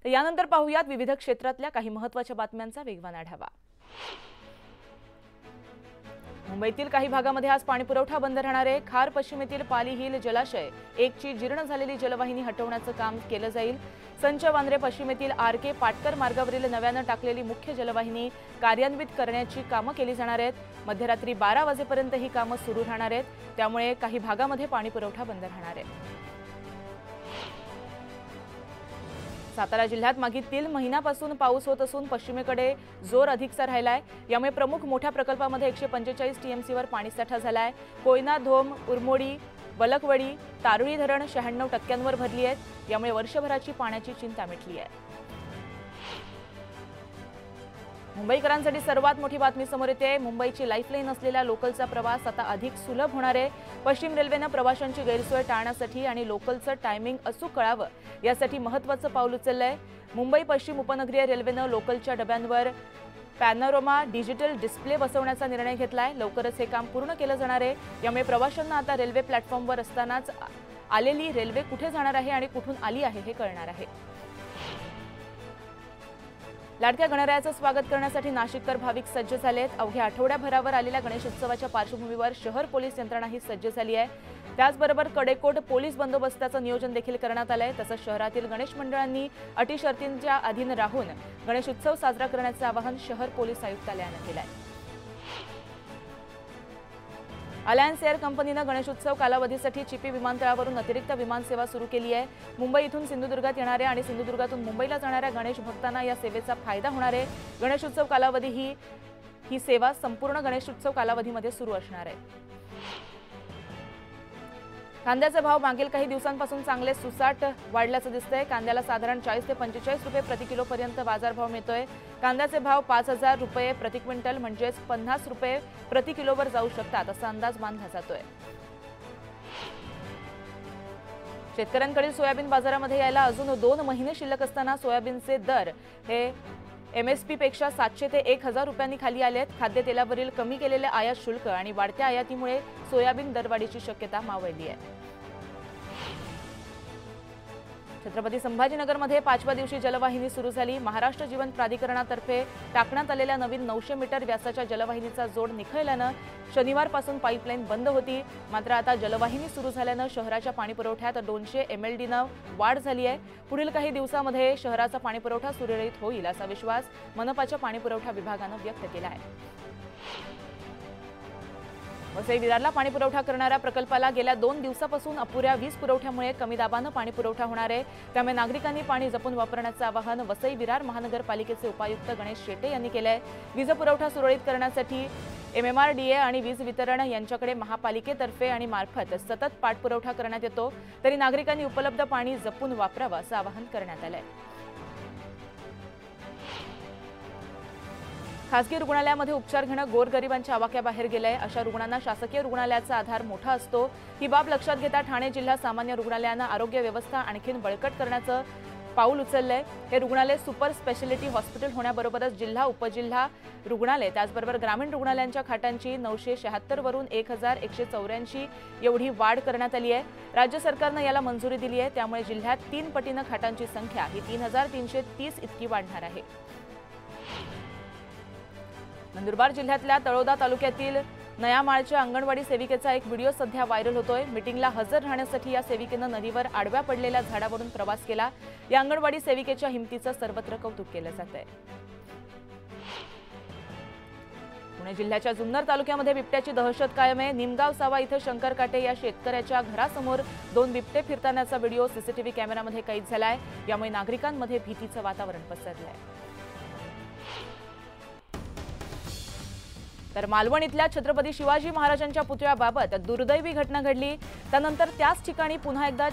तर यानंतर पाहूयात विविध क्षेत्रातल्या काही महत्त्वाच्या बातम्यांचा वेगवान आढावा। मुंबईतील काही भागामध्ये आज पाणीपुरवठा बंद राहणार आहे। खार पश्चिमेतील पाली हिल जलाशय 1 ची जीर्ण झालेली जलवाहिनी हटवण्याचं काम केलं जाईल। संच वांद्रे पश्चिमेतील आर.के. पाटकर मार्गावरील नव्यानं टाकलेली मुख्य जलवाहिनी कार्यान्वित करण्याची कामं केली जाणार आहेत। मध्यरात्री 12 वाजेपर्यंत ही कामं सुरू राहणार आहेत, त्यामुळे काही भागामध्ये पाणीपुरवठा बंद राहणार आहे। सातारा जिल्ह्यात मागील 3 महिन्यापासून पाऊस होत असून पश्चिमेकडे जोर अधिकचा राहिलाय। यामुळे प्रमुख मोठ्या प्रकल्पामध्ये 145 टीएमसीवर पाणीसाठा झालाय। कोयना, धोम, उरमोडी, बलकवडी, तारुळी धरण 96% भरली आहेत। यामुळे वर्षभराची पाण्याची चिंता मिटली आहे। मुंबईकरांसाठी सर्वात मोठी बातमी समोर येते। मुंबईची लाईफलाईन असलेल्या लोकलचा प्रवास आता अधिक सुलभ होणार आहे। पश्चिम रेल्वेनं प्रवाशांची गैरसोय टाळण्यासाठी आणि लोकलचं टायमिंग अचूक कळावं यासाठी महत्त्वाचं पाऊल उचललंय। मुंबई पश्चिम उपनगरीय रेल्वेनं लोकलच्या डब्यांवर पॅनोरमा डिजिटल डिस्प्ले बसवण्याचा निर्णय घेतलाय। लवकरच हे काम पूर्ण केलं जाणार आहे। यामुळे प्रवाशांना आता रेल्वे प्लॅटफॉर्मवर असतानाच आलेली रेल्वे कुठे जाणार आहे आणि कुठून आली आहे हे कळणार आहे। लाडक्या गणरायाचं स्वागत करण्यासाठी नाशिककर भाविक सज्ज झालेत। अवघ्या आठवड्याभरावर आलेल्या गणेशोत्सवाच्या पार्श्वभूमीवर शहर पोलीस यंत्रणाही सज्ज झाली आहे। त्याचबरोबर कडेकोट पोलीस बंदोबस्ताचं नियोजन देखील करण्यात आलंय। तसंच शहरातील गणेश मंडळांनी अटी शर्तींच्या अधीन राहून गणेशोत्सव साजरा करण्याचं आवाहन शहर पोलीस आयुक्तालयानं केलं आहे। अलायन्स एअर कंपनीनं गणेशोत्सव कालावधीसाठी चिपी विमानतळावरून अतिरिक्त विमानसेवा सुरू केली आहे। मुंबई इथून सिंधुदुर्गात येणाऱ्या आणि सिंधुदुर्गातून मुंबईला जाणाऱ्या गणेश भक्तांना या सेवेचा फायदा होणार आहे। गणेशोत्सव कालावधी ही सेवा संपूर्ण गणेशोत्सव कालावधीमध्ये सुरू असणार आहे। कांद्याचे भाव मागील काही दिवसांपासून चांगले सुसाट वाढल्याचं दिसतंय। कांद्याला साधारण 40 ते 45 रुपये प्रति किलो पर्यंत बाजारभाव मिळतोय। कांद्याचे भाव 5000 रुपये प्रति क्विंटल म्हणजेच 50 रुपये प्रति किलोवर जाऊ शकतात असा अंदाज बांधला जातोय। शेतकऱ्यांकडील सोयाबीन बाजारामध्ये यायला अजून 2 महिने शिल्लक असताना सोयाबीनचे दर हे एमएसपी पेक्षा 700 ते 1000 रुपयांनी खाली आले आहेत। खाद्यतेलावरील कमी केलेले आयात शुल्क आणि वाढत्या आयातीमुळे सोयाबीन दरवाढीची शक्यता मावळली आहे। छत्रपती संभाजीनगरमध्ये 5व्या दिवशी जलवाहिनी सुरू झाली। महाराष्ट्र जीवन प्राधिकरणातर्फे टाकण्यात आलेल्या नवीन 900 मीटर व्यासाच्या जलवाहिनीचा जोड निखळल्यानं शनिवारपासून पाईपलाईन बंद होती। मात्र आता जलवाहिनी सुरू झाल्यानं शहराच्या पाणीपुरवठ्यात 200 MLDनं वाढ झाली आहे। पुढील काही दिवसांमध्ये शहराचा पाणीपुरवठा सुरळीत होईल असा विश्वास मनपाच्या पाणीपुरवठा विभागानं व्यक्त केला आहे। वसई विरारला पाणीपुरवठा करणाऱ्या प्रकल्पाला गेल्या 2 दिवसापासून अपुऱ्या वीज पुरवठ्यामुळे कमी दाबानं पाणीपुरवठा होणार आहे। त्यामुळे नागरिकांनी पाणी जपून वापरण्याचं आवाहन वसई विरार महानगरपालिकेचे उपायुक्त गणेश शेटे यांनी केलं आहे। वीज पुरवठा सुरळीत करण्यासाठी MMRDA आणि वीज वितरण यांच्याकडे महापालिकेतर्फे आणि मार्फत सतत पाठपुरवठा करण्यात येतो। तरी नागरिकांनी उपलब्ध पाणी जपून वापरावं असं आवाहन करण्यात आलं आहे। खासगी रुग्णालयामध्ये उपचार घेणं गोरगरिबांच्या आवाक्याबाहेर गेलंय। अशा रुग्णांना शासकीय रुग्णालयाचा आधार मोठा असतो। ही बाब लक्षात घेता ठाणे जिल्हा सामान्य रुग्णालयानं आरोग्य व्यवस्था आणखीन बळकट करण्याचं पाऊल उचललंय। हे रुग्णालय सुपर स्पेशालिटी हॉस्पिटल होण्याबरोबरच जिल्हा उपजिल्हा रुग्णालय त्याचबरोबर ग्रामीण रुग्णालयांच्या खाटांची 976 वरून 1184 एवढी वाढ करण्यात आली आहे। राज्य सरकारनं याला मंजुरी दिली आहे। त्यामुळे जिल्ह्यात 3 पटीनं खाटांची संख्या ही 3330 इतकी वाढणार आहे। नंदुरबार जिल्ह्यातल्या तळोदा तालुक्यातील नयामाळच्या अंगणवाडी सेविकेचा एक व्हिडिओ सध्या व्हायरल होतोय। मीटिंगला हजर राहण्यासाठी या सेविकेनं नदीवर आडव्या पडलेल्या झाडावरून प्रवास केला। या अंगणवाडी सेविकेच्या हिमतीचं सर्वत्र कौतुक केलं जातंय। पुणे जिल्ह्याच्या जुन्नर तालुक्यामध्ये बिबट्याची दहशत कायम आहे। निमगाव सावा इथं शंकर काटे या शेतकऱ्याच्या घरासमोर 2 बिबटे फिरतानाचा व्हिडिओ सीसीटीव्ही कॅमेऱ्यामध्ये कैद झालाय। यामुळे नागरिकांमध्ये भीतीचं वातावरण पसरलंय। तर मालवण इथल्या छत्रपती शिवाजी महाराजांच्या पुतळ्याबाबत दुर्दैवी घटना घडली। त्यानंतर त्याच ठिकाणी पुन्हा एकदा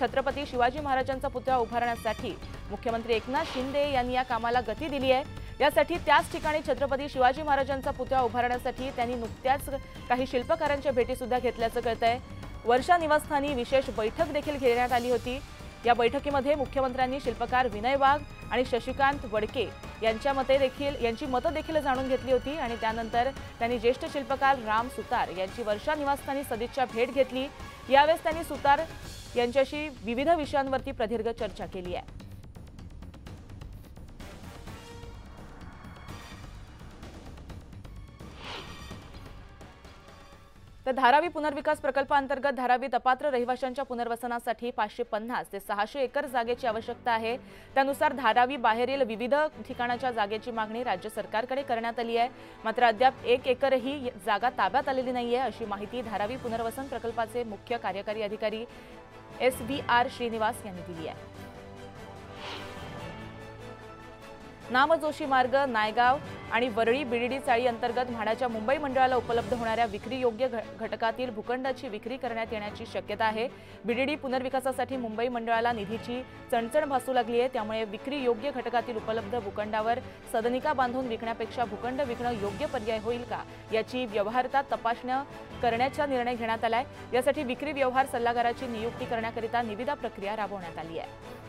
छत्रपती शिवाजी महाराजांचा पुतळा उभारण्यासाठी मुख्यमंत्री एकनाथ शिंदे यांनी या कामाला गती दिली आहे। यासाठी त्याच ठिकाणी छत्रपती शिवाजी महाराजांचा पुतळा उभारण्यासाठी त्यांनी नुकत्याच काही शिल्पकारांच्या भेटी सुद्धा घेतल्याचं कळतंय। वर्षा निवासस्थानी विशेष बैठक देखील घेण्यात आली होती। या बैठकीमध्ये मुख्यमंत्र्यांनी शिल्पकार विनय वाघ आणि शशिकांत वडके यांची मतं देखील जाणून घेतली होती आणि त्यानंतर त्यांनी ज्येष्ठ शिल्पकार राम सुतार यांची वर्षा निवासस्थानी सदिच्छा भेट घेतली। यावेळेस त्यांनी सुतार यांच्याशी विविध विषयांवरती प्रदीर्घ चर्चा केली आहे। तर धारावी पुनर्विकास प्रकल्पाअंतर्गत धारावीत अपात्र रहिवाशांच्या पुनर्वसनासाठी 550 ते 600 एकर जागेची आवश्यकता आहे। त्यानुसार धारावी बाहेरील विविध ठिकाणाच्या जागेची मागणी राज्य सरकारकडे करण्यात आली आहे। मात्र अद्याप 1 एकरही जागा ताब्यात आलेली नाहीये, अशी माहिती धारावी पुनर्वसन प्रकल्पाचे मुख्य कार्यकारी अधिकारी SVR श्रीनिवास यांनी दिली आहे। नामजोशी मार्ग, नायगाव आणि वरळी BDD चाळी अंतर्गत म्हाडाच्या मुंबई मंडळाला उपलब्ध होणाऱ्या विक्री योग्य घटकातील भूखंडाची विक्री करण्यात येण्याची शक्यता आहे। BDD पुनर्विकासासाठी मुंबई मंडळाला निधीची चणचण भासू लागली आहे, त्यामुळे विक्री योग्य घटकातील उपलब्ध भूखंडावर सदनिका बांधून विकण्यापेक्षा भूखंड विकणं योग्य पर्याय होईल का याची व्यवहार्यता तपासणी करण्याचा निर्णय घेण्यात आलाय। यासाठी विक्री व्यवहार सल्लागाराची नियुक्ती करण्याकरिता निविदा प्रक्रिया राबवण्यात आली आहे।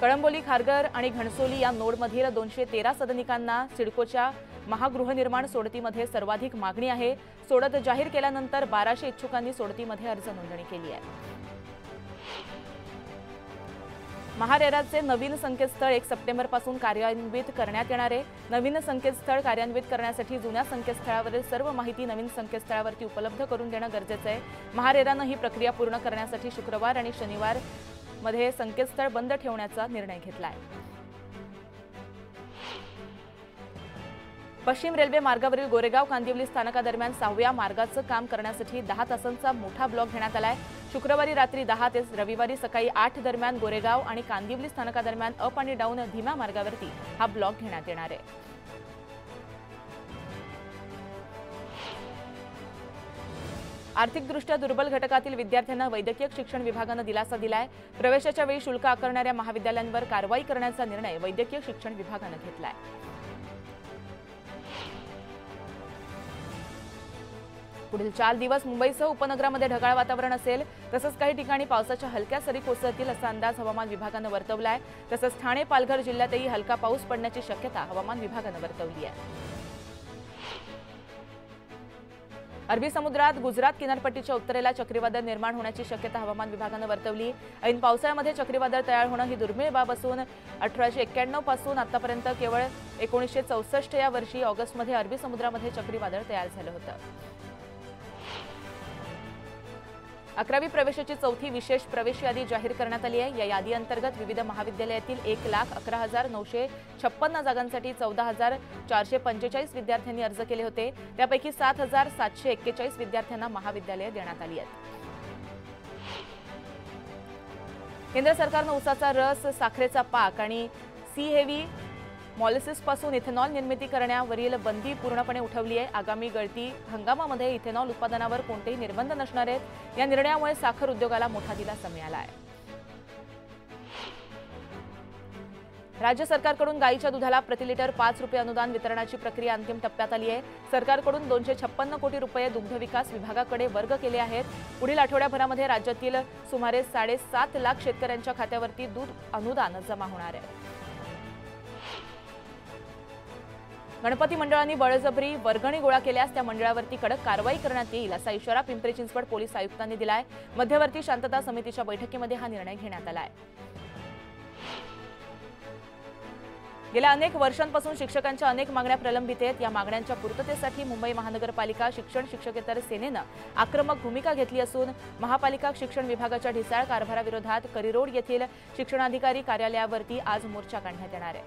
कळंबोली, खारघर आणि घणसोली या नोडमधील 213 सदनिकांना सिडकोच्या महागृहनिर्माण सोडतीमध्ये सर्वाधिक मागणी आहे। सोडत जाहीर केल्यानंतर 1200 इच्छुकांनी सोडतीमध्ये अर्ज नोंदणी केली आहे। महारेराचे नवीन संकेतस्थळ 1 सप्टेंबरपासून कार्यान्वित करण्यात येणार आहे। नवीन संकेतस्थळ कार्यान्वित करण्यासाठी जुन्या संकेतस्थळावरील सर्व माहिती नवीन संकेतस्थळावरती उपलब्ध करून देणं गरजेचं आहे। महारेरानं ही प्रक्रिया पूर्ण करण्यासाठी शुक्रवार आणि शनिवार मध्ये संकेतस्थळ बंद ठेवण्याचा निर्णय घेतला आहे। पश्चिम रेल्वे मार्गावरील गोरेगाव कांदिवली स्थानकादरम्यान 6व्या मार्गाचं काम करण्यासाठी 10 तासांचा मोठा ब्लॉक घेण्यात आलाय। शुक्रवारी रात्री 10 ते रविवारी सकाळी 8 दरम्यान गोरेगाव आणि कांदिवली स्थानकादरम्यान अप आणि डाऊन धीम्या मार्गावरती हा ब्लॉक घेण्यात येणार आहे। आर्थिकदृष्ट्या दुर्बल घटकातील विद्यार्थ्यांना वैद्यकीय शिक्षण विभागानं दिलासा दिलाय। प्रवेशाच्या वेळी शुल्क आकारणाऱ्या महाविद्यालयांवर कारवाई करण्याचा निर्णय वैद्यकीय शिक्षण विभागानं घेतलाय। पुढील 4 दिवस मुंबईसह उपनगरामध्ये ढगाळ वातावरण असेल, तसंच काही ठिकाणी पावसाच्या हलक्या सरी कोसळतील असा अंदाज हवामान विभागानं वर्तवलाय। तसंच ठाणे, पालघर जिल्ह्यातही हलका पाऊस पडण्याची शक्यता हवामान विभागानं वर्तवली आहे। अरबी समुद्रात गुजरात किनारपट्टीच्या उत्तरेला चक्रीवादळ निर्माण होण्याची शक्यता हवामान विभागानं वर्तवली। ऐन पावसाळ्यामध्ये चक्रीवादळ तयार होणं ही दुर्मिळ बाब असून 1891 पासून आतापर्यंत केवळ 1964 या वर्षी ऑगस्टमध्ये अरबी समुद्रामध्ये चक्रीवादळ तयार झालं होतं। 11वी प्रवेशाची 4थी विशेष प्रवेश यादी जाहीर करण्यात आली आहे। या यादी अंतर्गत विविध महाविद्यालयातील 1,11,956 जागांसाठी 14,445 विद्यार्थ्यांनी अर्ज केले होते। त्यापैकी 7,741 विद्यार्थ्यांना महाविद्यालये देण्यात आली आहेत। केंद्र सरकारनं ऊसाचा रस, साखरेचा पाक आणि सी-हेवी मॉलिसिसपासून इथेनॉल निर्मिती करण्यावरील बंदी पूर्णपणे उठवली आहे। आगामी गळती हंगामामध्ये इथेनॉल उत्पादनावर कोणतेही निर्बंध नसणार आहेत। या निर्णयामुळे साखर उद्योगाला मोठा दिलासा मिळाला आहे। राज्य सरकारकडून गाईच्या दुधाला प्रति लिटर 5 रुपये अनुदान वितरणाची प्रक्रिया अंतिम टप्प्यात आली आहे। सरकारकडून 256 कोटी रुपये दुग्ध विकास विभागाकडे वर्ग केले आहेत। पुढील आठवड्याभरामध्ये राज्यातील सुमारे 7.5 लाख शेतकऱ्यांच्या खात्यावरती दूध अनुदान जमा होणार आहे। गणपती मंडळांनी बळजबरी वर्गणी गोळा केल्यास त्या मंडळावरती कडक कारवाई करण्यात येईल असा इशारा पिंपरी चिंचवड पोलीस आयुक्तांनी दिलाय। मध्यवर्ती शांतता समितीच्या बैठकीमध्ये हा निर्णय घेण्यात आलाय। गेल्या अनेक वर्षांपासून शिक्षकांच्या अनेक मागण्या प्रलंबित आहेत। या मागण्यांच्या पूर्ततेसाठी मुंबई महानगरपालिका शिक्षकेतर सेनेनं आक्रमक भूमिका घेतली असून महापालिका शिक्षण विभागाच्या ढिसाळ कारभाराविरोधात करिरोड येथील शिक्षणाधिकारी कार्यालयावरती आज मोर्चा काढण्यात येणार आहे।